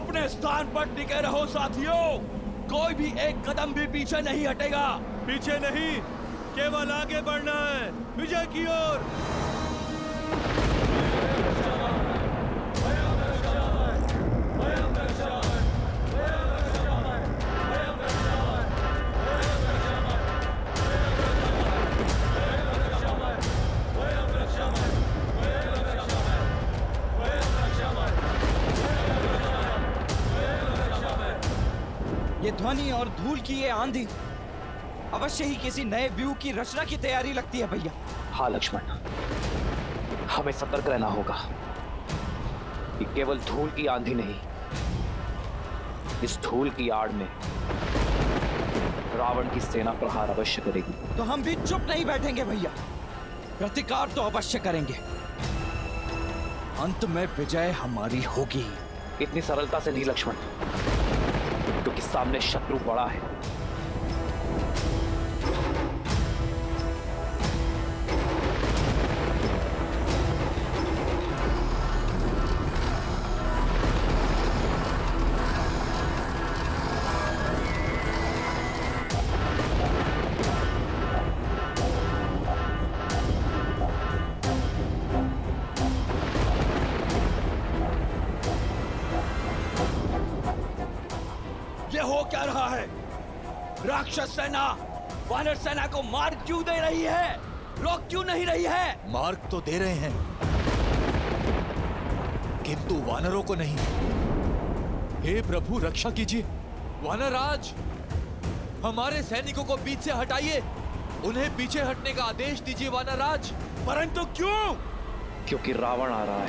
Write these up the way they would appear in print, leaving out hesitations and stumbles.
अपने स्थान पर टिके रहो साथियों, कोई भी एक कदम भी पीछे नहीं हटेगा। पीछे नहीं, केवल आगे बढ़ना है, विजय की ओर। ये ध्वनि और धूल की ये आंधी अवश्य ही किसी नए व्यू की रचना की तैयारी लगती है भैया। हाँ लक्ष्मण, हमें सतर्क रहना होगा। ये केवल धूल की आंधी नहीं, इस धूल की आड़ में रावण की सेना प्रहार अवश्य करेगी। तो हम भी चुप नहीं बैठेंगे भैया, प्रतिकार तो अवश्य करेंगे। अंत में विजय हमारी होगी। इतनी सरलता से नहीं लक्ष्मण, क्योंकि सामने शत्रु बड़ा है। ये हो क्या रहा है? राक्षस सेना वानर सेना को मार क्यों दे रही है? रोक क्यों नहीं रही है? मार्ग तो दे रहे हैं, किंतु वानरों को नहीं। हे प्रभु, रक्षा कीजिए। वानरराज, हमारे सैनिकों को बीच से हटाइए, उन्हें पीछे हटने का आदेश दीजिए वानरराज। परंतु क्यों? क्योंकि रावण आ रहा है,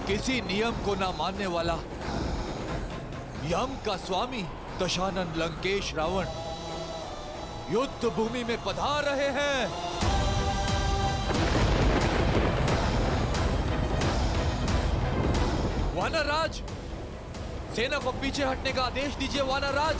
किसी नियम को ना मानने वाला यम का स्वामी दशानन लंकेश रावण युद्ध भूमि में पधार रहे हैं। वानरराज, सेना को पीछे हटने का आदेश दीजिए वानरराज।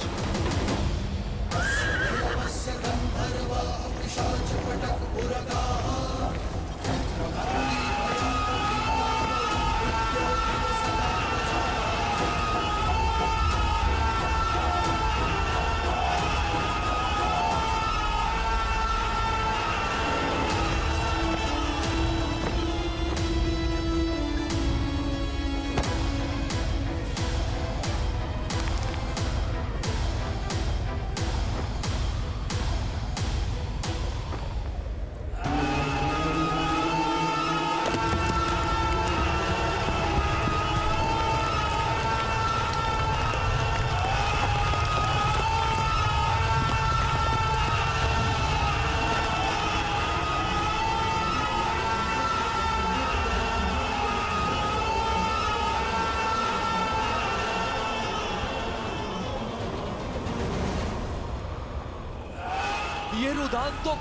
ये रुदान तो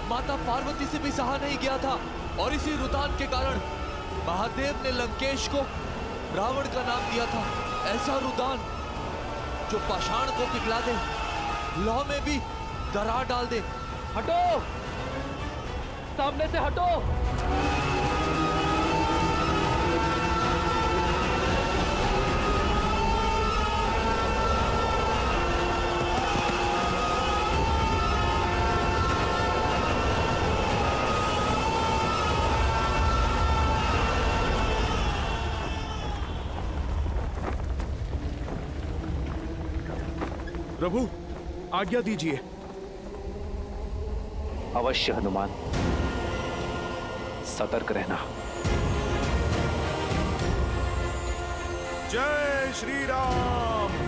माता पार्वती से भी सहा नहीं गया था, और इसी रुदान के कारण महादेव ने लंकेश को रावण का नाम दिया था। ऐसा रुदान जो पाषाण को पिघला दे, लौह में भी दरार डाल दे। हटो, सामने से हटो। प्रभु, आज्ञा दीजिए। अवश्य हनुमान, सतर्क रहना। जय श्री राम।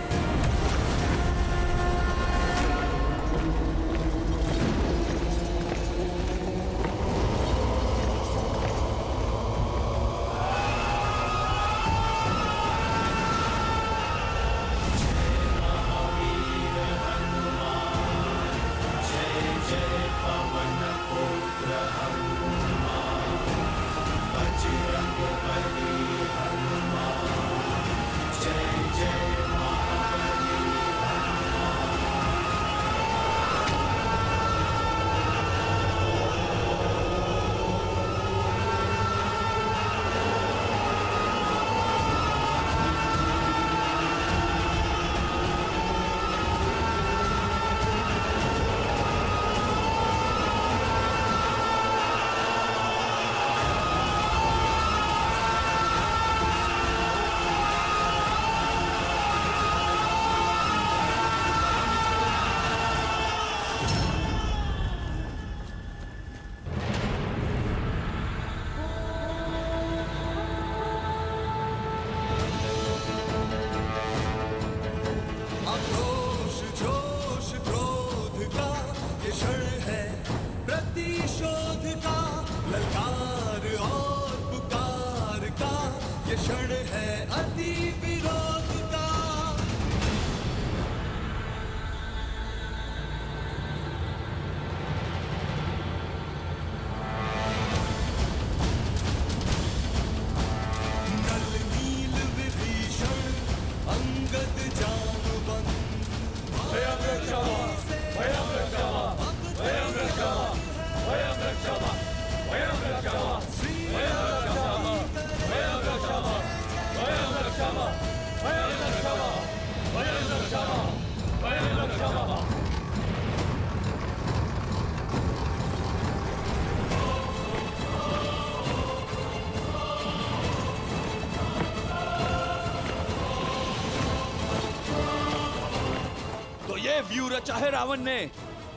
व्यू रचा है रावण ने।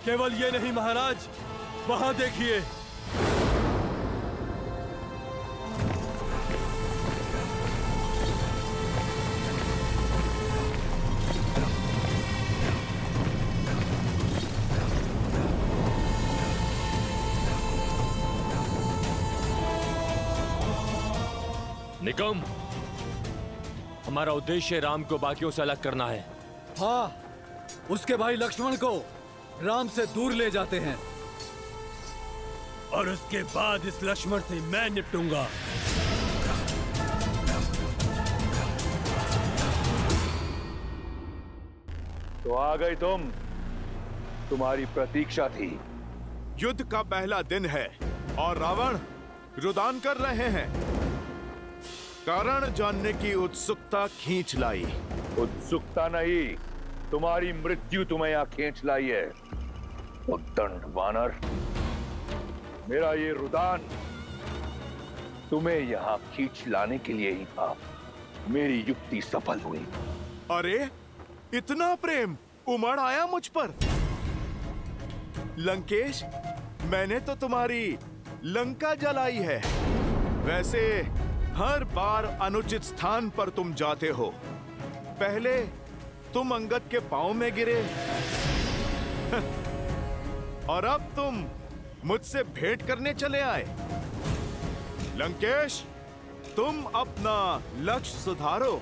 केवल ये नहीं महाराज, वहां देखिए। निकम, हमारा उद्देश्य राम को बाकियों से अलग करना है। हाँ, उसके भाई लक्ष्मण को राम से दूर ले जाते हैं और उसके बाद इस लक्ष्मण से मैं निपटूंगा। तो आ गई तुम, तुम्हारी प्रतीक्षा थी। युद्ध का पहला दिन है और रावण रुदान कर रहे हैं। कारण जानने की उत्सुकता खींच लाई। उत्सुकता नहीं, तुम्हारी मृत्यु तुम्हें यहां खींच लाई है। तो दंड वानर, मेरा ये रुदान तुम्हें यहां खींच लाने के लिए ही था। मेरी युक्ति सफल हुई। अरे, इतना प्रेम उमड़ आया मुझ पर। लंकेश, मैंने तो तुम्हारी लंका जलाई है। वैसे हर बार अनुचित स्थान पर तुम जाते हो। पहले तुम अंगद के पांव में गिरे और अब तुम मुझसे भेंट करने चले आए। लंकेश, तुम अपना लक्ष्य सुधारो।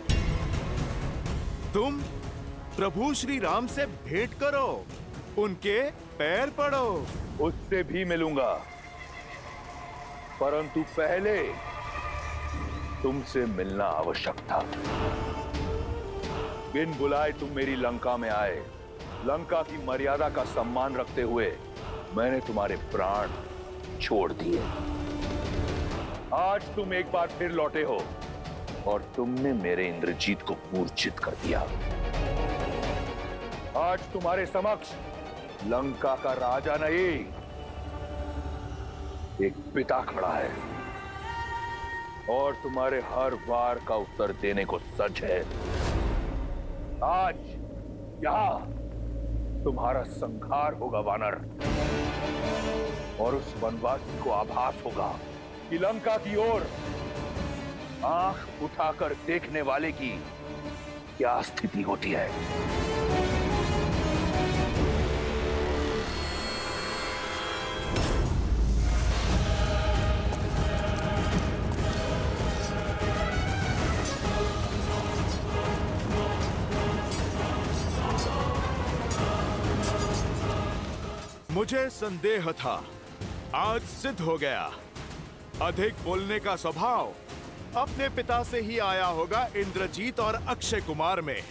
तुम प्रभु श्री राम से भेंट करो, उनके पैर पड़ो। उससे भी मिलूंगा, परंतु पहले तुमसे मिलना आवश्यक था। बिन बुलाए तुम मेरी लंका में आए। लंका की मर्यादा का सम्मान रखते हुए मैंने तुम्हारे प्राण छोड़ दिए। आज तुम एक बार फिर लौटे हो और तुमने मेरे इंद्रजीत को मूर्छित कर दिया। आज तुम्हारे समक्ष लंका का राजा नहीं, एक पिता खड़ा है और तुम्हारे हर वार का उत्तर देने को सच है। आज यहां तुम्हारा संहार होगा वानर, और उस वनवासी को आभास होगा कि लंका की ओर आंख उठाकर देखने वाले की क्या स्थिति होती है। मुझे संदेह था, आज सिद्ध हो गया। अधिक बोलने का स्वभाव अपने पिता से ही आया होगा इंद्रजीत और अक्षय कुमार में।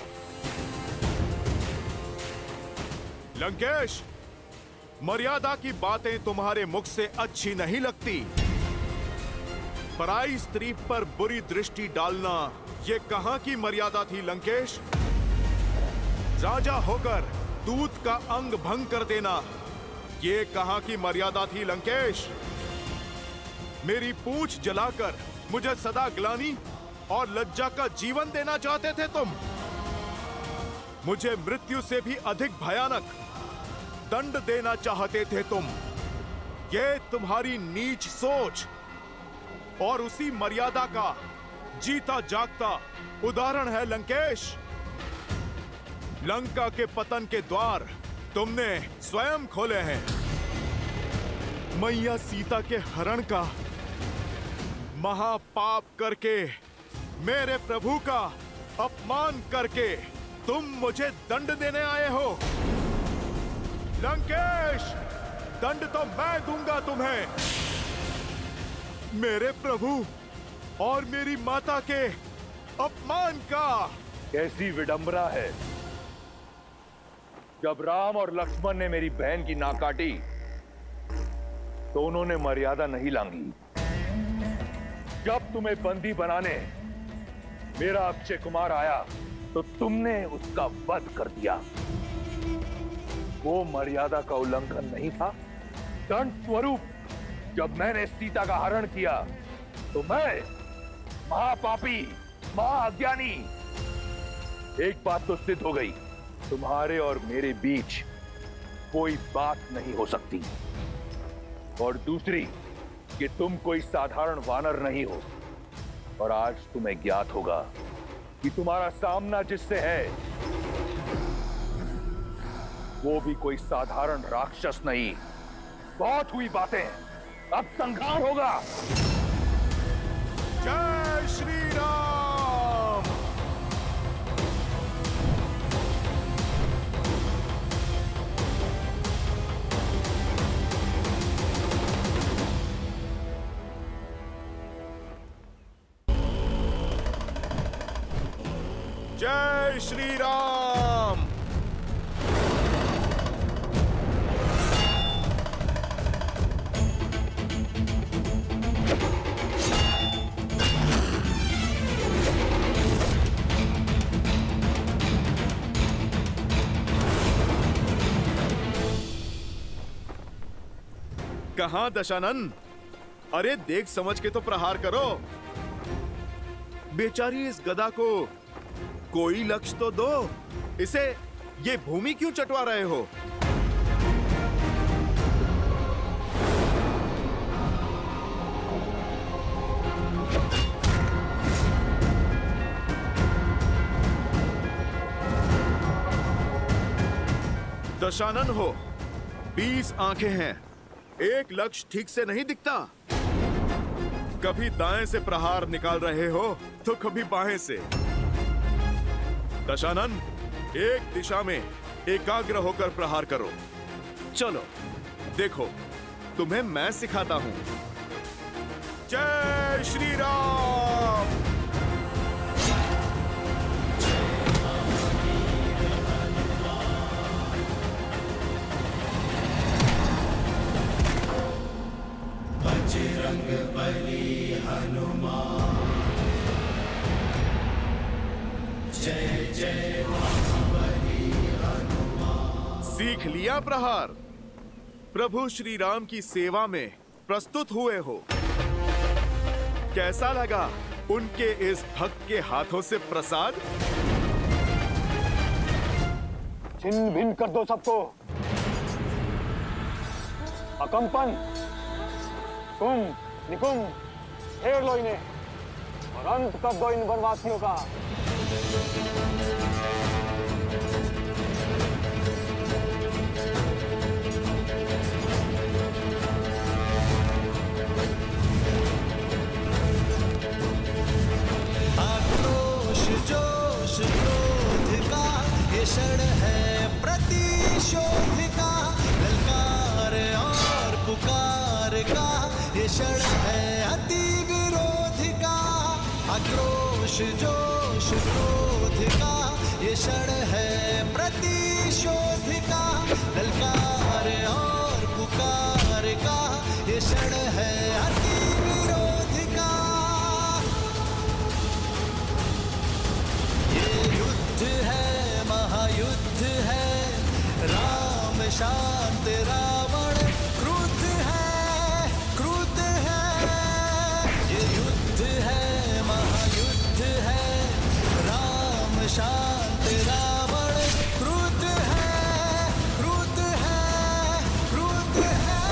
लंकेश, मर्यादा की बातें तुम्हारे मुख से अच्छी नहीं लगती। पराई स्त्री पर बुरी दृष्टि डालना ये कहां की मर्यादा थी लंकेश? राजा होकर दूत का अंग भंग कर देना ये कहां की मर्यादा थी लंकेश? मेरी पूंछ जलाकर मुझे सदा ग्लानि और लज्जा का जीवन देना चाहते थे तुम। मुझे मृत्यु से भी अधिक भयानक दंड देना चाहते थे तुम। ये तुम्हारी नीच सोच और उसी मर्यादा का जीता जागता उदाहरण है लंकेश। लंका के पतन के द्वार तुमने स्वयं खोले हैं। मैया सीता के हरण का महापाप करके, मेरे प्रभु का अपमान करके तुम मुझे दंड देने आए हो। लंकेश, दंड तो मैं दूंगा तुम्हें। मेरे प्रभु और मेरी माता के अपमान का। कैसी विडंबना है, जब राम और लक्ष्मण ने मेरी बहन की नाक काटी तो उन्होंने मर्यादा नहीं लांघी। जब तुम्हें बंदी बनाने मेरा अक्षय कुमार आया तो तुमने उसका वध कर दिया। वो मर्यादा का उल्लंघन नहीं था। दंड स्वरूप जब मैंने सीता का हरण किया तो मैं महापापी, महाअज्ञानी। एक बात तो सिद्ध हो गई, तुम्हारे और मेरे बीच कोई बात नहीं हो सकती, और दूसरी कि तुम कोई साधारण वानर नहीं हो। और आज तुम्हें ज्ञात होगा कि तुम्हारा सामना जिससे है वो भी कोई साधारण राक्षस नहीं। बहुत हुई बातें, अब संहार होगा। जय श्री राम। जय श्री राम। कहां दशानन? अरे देख समझ के तो प्रहार करो। बेचारी इस गदा को कोई लक्ष्य तो दो। इसे ये भूमि क्यों चटवा रहे हो? दशानन हो, 20 आंखें हैं, एक लक्ष्य ठीक से नहीं दिखता। कभी दाएं से प्रहार निकाल रहे हो तो कभी बाएं से। दशानन, एक दिशा में एकाग्र होकर प्रहार करो। चलो देखो, तुम्हें मैं सिखाता हूं। जय श्री राम। बजरंग बली हनुमान, जय जय महाबली हनुमान। सीख लिया प्रहार? प्रभु श्री राम की सेवा में प्रस्तुत हुए हो। कैसा लगा उनके इस भक्त के हाथों से प्रसाद? छिन्न भिन्न कर दो सबको। अकंपन, कुंभ निकुंभ घेर लो इन्हें और अंत कर दो इन वनवासियों का। आक्रोश जोश क्रोध का ये क्षण है प्रतिशोध का, ललकार और पुकार का ये क्षण है अति विरोध का। आक्रोश जोश क्रोध का ये क्षण है प्रतिशोध का, ललकार और पुकार का ये क्षण है अति विरोध का। ये युद्ध है महायुद्ध है, राम शांत रावण क्रुद्ध है क्रुद्ध है। ये युद्ध है महायुद्ध है, राम शांत रावण क्रुद्ध है क्रुद्ध है क्रुद्ध है।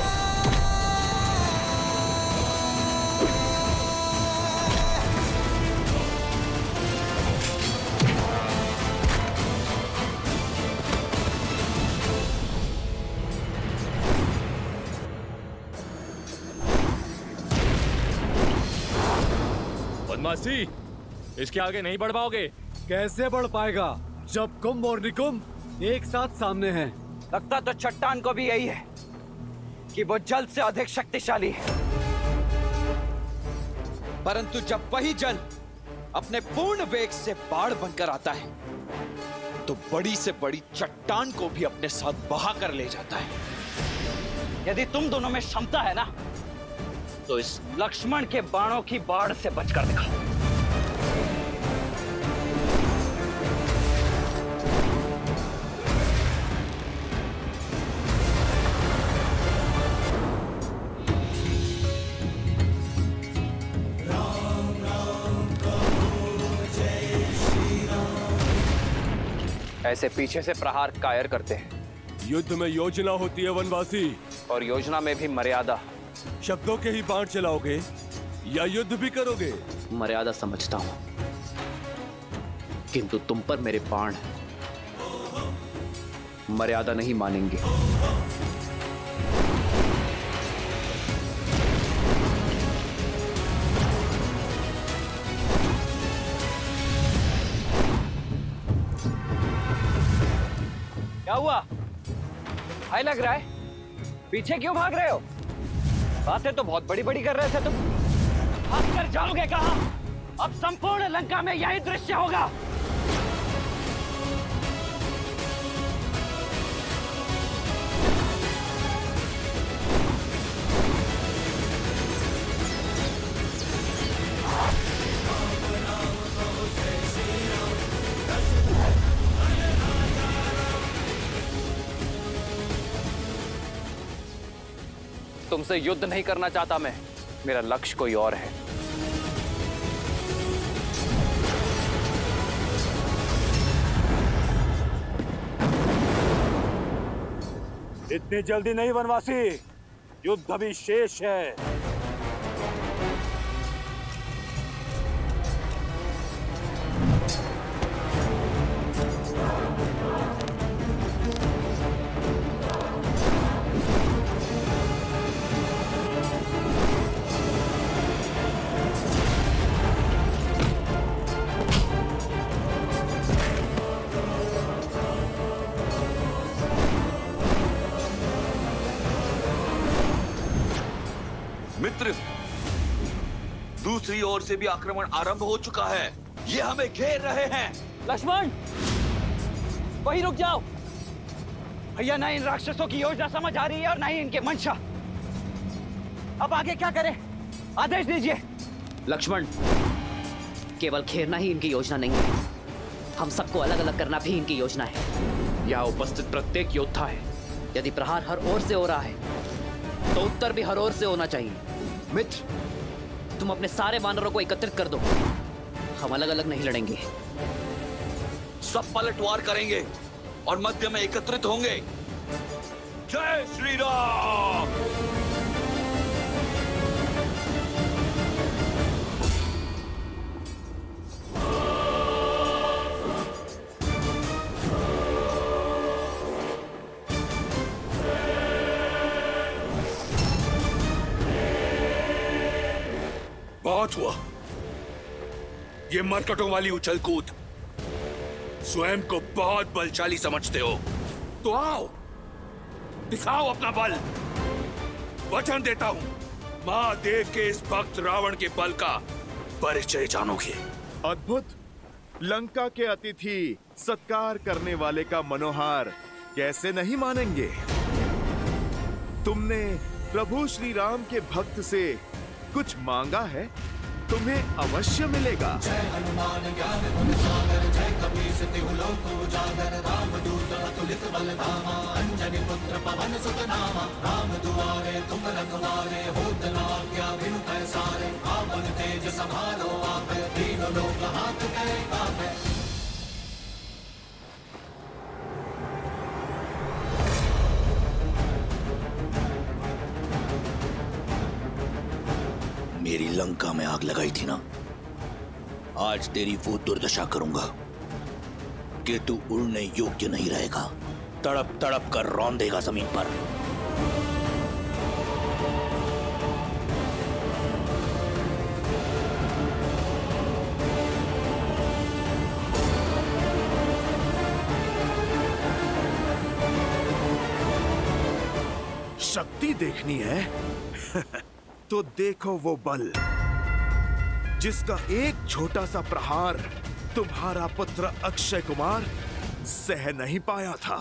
बदमाशी, इसके आगे नहीं बढ़ पाओगे। कैसे बढ़ पाएगा जब कुंभ और निकुंभ एक साथ सामने हैं? लगता तो चट्टान को भी यही है कि वो जल से अधिक शक्तिशाली है, परंतु जब वही जल अपने पूर्ण वेग से बाढ़ बनकर आता है तो बड़ी से बड़ी चट्टान को भी अपने साथ बहा कर ले जाता है। यदि तुम दोनों में क्षमता है ना, तो इस लक्ष्मण के बाणों की बाढ़ से बचकर दिखाओ। ऐसे पीछे से प्रहार कायर करते हैं। युद्ध में योजना होती है वनवासी, और योजना में भी मर्यादा। शब्दों के ही बाण चलाओगे या युद्ध भी करोगे? मर्यादा समझता हूं, किंतु तुम पर मेरे बाण हैं, मर्यादा नहीं मानेंगे। क्या हुआ? हाय लग रहा है, पीछे क्यों भाग रहे हो? बातें तो बहुत बड़ी बड़ी कर रहे थे तुम। भाग कर जाओगे कहां? अब संपूर्ण लंका में यही दृश्य होगा। तुमसे युद्ध नहीं करना चाहता मैं, मेरा लक्ष्य कोई और है। इतनी जल्दी नहीं वनवासी, युद्ध अभी शेष है। मित्र, दूसरी ओर से भी आक्रमण आरंभ हो चुका है। ये हमें घेर रहे हैं। लक्ष्मण, वहीं रुक जाओ। भैया, ना इन राक्षसों की योजना समझ आ रही है और ना ही इनके मंशा। अब आगे क्या करें? आदेश दीजिए। लक्ष्मण, केवल घेरना ही इनकी योजना नहीं है, हम सबको अलग अलग करना भी इनकी योजना है। यहाँ उपस्थित प्रत्येक योद्धा है। यदि प्रहार हर ओर से हो रहा है तो उत्तर भी हर ओर से होना चाहिए। मित्र, तुम अपने सारे वानरों को एकत्रित कर दो, हम अलग अलग नहीं लड़ेंगे। सब पलटवार करेंगे और मध्य में एकत्रित होंगे। जय श्री राम। बहुत हुआ, ये मरकटों वाली उछल कूद। स्वयं को बहुत बलशाली समझते हो तो आओ, दिखाओ अपना बल। वचन देता हूं, महादेव के इस भक्त रावण के बल का परिचय जानोगे। अद्भुत। लंका के अतिथि सत्कार करने वाले का मनोहार कैसे नहीं मानेंगे। तुमने प्रभु श्री राम के भक्त से कुछ मांगा है, तुम्हें अवश्य मिलेगा। जय हनुमान ज्ञान गुण सागर, जय कपीस तिहु लोक उजागर, रामदूत अतुलित बल धामा, अंजनी पुत्र पवन सुत नामा। राम दुआरे तुम रखवारे, होत न आज्ञा बिनु पैसारे। आपन तेज संभालो आप, तीनों लोक हाथ कहे कापे। मेरी लंका में आग लगाई थी ना, आज तेरी वो दुर्दशा करूंगा कि तू उड़ने योग्य नहीं रहेगा। तड़प तड़प कर रौंदेगा जमीन पर। शक्ति देखनी है तो देखो वो बल जिसका एक छोटा सा प्रहार तुम्हारा पुत्र अक्षय कुमार सह नहीं पाया था।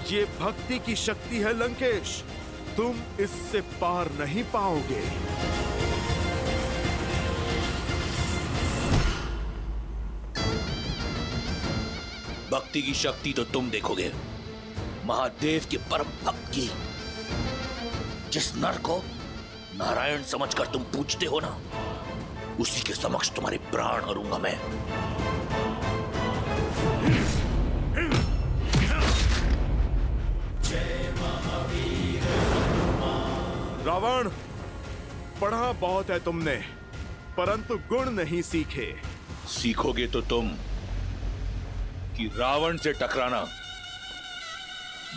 ये भक्ति की शक्ति है लंकेश, तुम इससे पार नहीं पाओगे। भक्ति की शक्ति तो तुम देखोगे, महादेव के परम भक्त की। जिस नर को नारायण समझकर तुम पूछते हो ना, उसी के समक्ष तुम्हारे प्राण हरूंगा मैं। रावण, पढ़ा बहुत है तुमने, परंतु गुण नहीं सीखे। सीखोगे तो तुम कि रावण से टकराना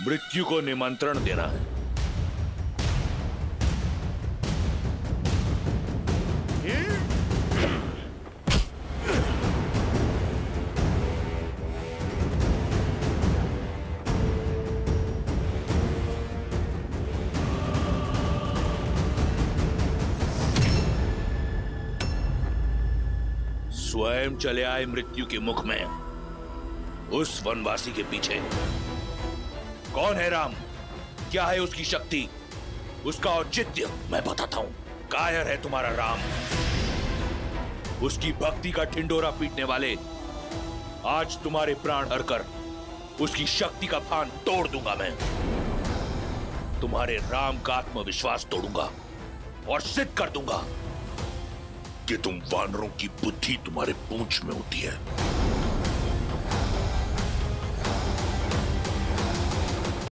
मृत्यु को निमंत्रण देना है। स्वयं चले आए मृत्यु के मुख में, उस वनवासी के पीछे। कौन है राम? क्या है उसकी शक्ति, उसका औचित्य? मैं बताता हूं। कायर है तुम्हारा राम, उसकी भक्ति का ढिंडोरा पीटने वाले। आज तुम्हारे प्राण हरकर उसकी शक्ति का फान तोड़ दूंगा मैं। तुम्हारे राम का आत्मविश्वास तोड़ूंगा और सिद्ध कर दूंगा कि तुम वानरों की बुद्धि तुम्हारे पूंछ में होती है।